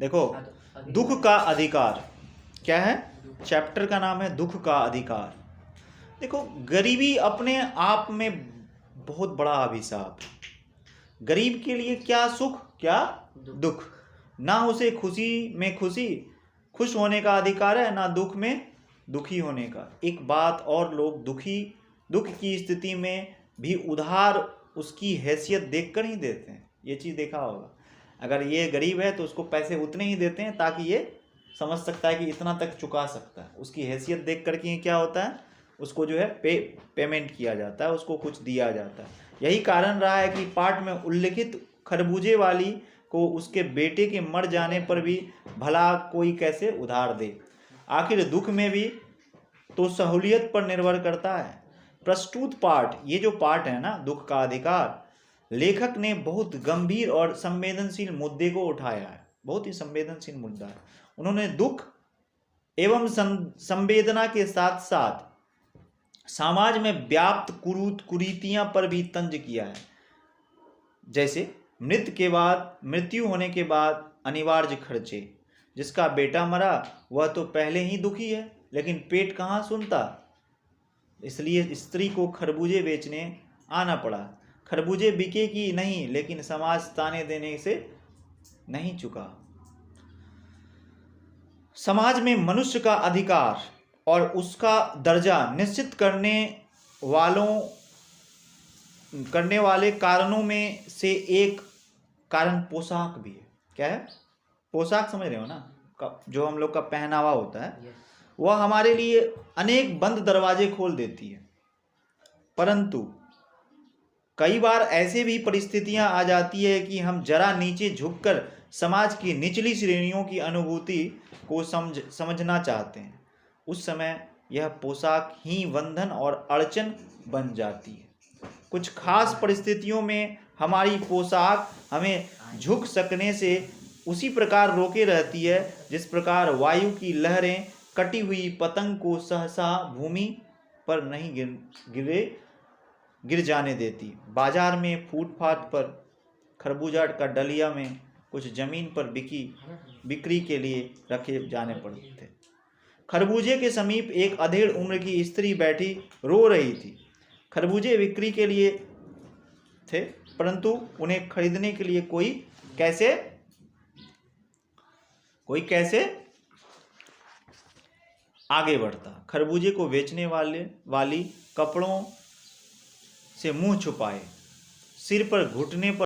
देखो, दुख का अधिकार क्या है? चैप्टर का नाम है दुख का अधिकार। देखो, गरीबी अपने आप में बहुत बड़ा अभिशाप। गरीब के लिए क्या सुख क्या दुख। ना उसे खुशी में खुश होने का अधिकार है, ना दुख में दुखी होने का। एक बात और, लोग दुख की स्थिति में भी उधार उसकी हैसियत देखकर ही देते हैं। ये चीज़ देखा होगा। अगर ये गरीब है तो उसको पैसे उतने ही देते हैं ताकि ये समझ सकता है कि इतना तक चुका सकता है। उसकी हैसियत देख कर के क्या होता है, उसको जो है पेमेंट किया जाता है, उसको कुछ दिया जाता है। यही कारण रहा है कि पाठ में उल्लिखित खरबूजे वाली को उसके बेटे के मर जाने पर भी भला कोई कैसे उधार दे। आखिर दुख में भी तो सहूलियत पर निर्भर करता है। प्रस्तुत पाठ, ये जो पाठ है ना, दुख का अधिकार, लेखक ने बहुत गंभीर और संवेदनशील मुद्दे को उठाया है। बहुत ही संवेदनशील मुद्दा है। उन्होंने दुख एवं संवेदना के साथ साथ समाज में व्याप्त कुरीतियां पर भी तंज किया है। जैसे मृत्यु होने के बाद अनिवार्य खर्चे। जिसका बेटा मरा वह तो पहले ही दुखी है, लेकिन पेट कहाँ सुनता, इसलिए स्त्री को खरबूजे बेचने आना पड़ा। खरबूजे बिके कि नहीं, लेकिन समाज ताने देने से नहीं चुका। समाज में मनुष्य का अधिकार और उसका दर्जा निश्चित करने वाले कारणों में से एक कारण पोशाक भी है। क्या है? पोशाक समझ रहे हो ना, जो हम लोग का पहनावा होता है, वह हमारे लिए अनेक बंद दरवाजे खोल देती है। परंतु कई बार ऐसे भी परिस्थितियां आ जाती है कि हम जरा नीचे झुककर समाज की निचली श्रेणियों की अनुभूति को समझना चाहते हैं। उस समय यह पोशाक ही बंधन और अड़चन बन जाती है। कुछ खास परिस्थितियों में हमारी पोशाक हमें झुक सकने से उसी प्रकार रोके रहती है जिस प्रकार वायु की लहरें कटी हुई पतंग को सहसा भूमि पर नहीं गिर जाने देती। बाजार में फुटपाथ पर खरबूजा का डलिया में कुछ जमीन पर बिक्री के लिए रखे जाने पड़ते थे। खरबूजे के समीप एक अधेड़ उम्र की स्त्री बैठी रो रही थी। खरबूजे बिक्री के लिए थे, परंतु उन्हें खरीदने के लिए कोई कैसे आगे बढ़ता। खरबूजे को बेचने वाली कपड़ों से मुंह छुपाए, सिर पर घुटने पर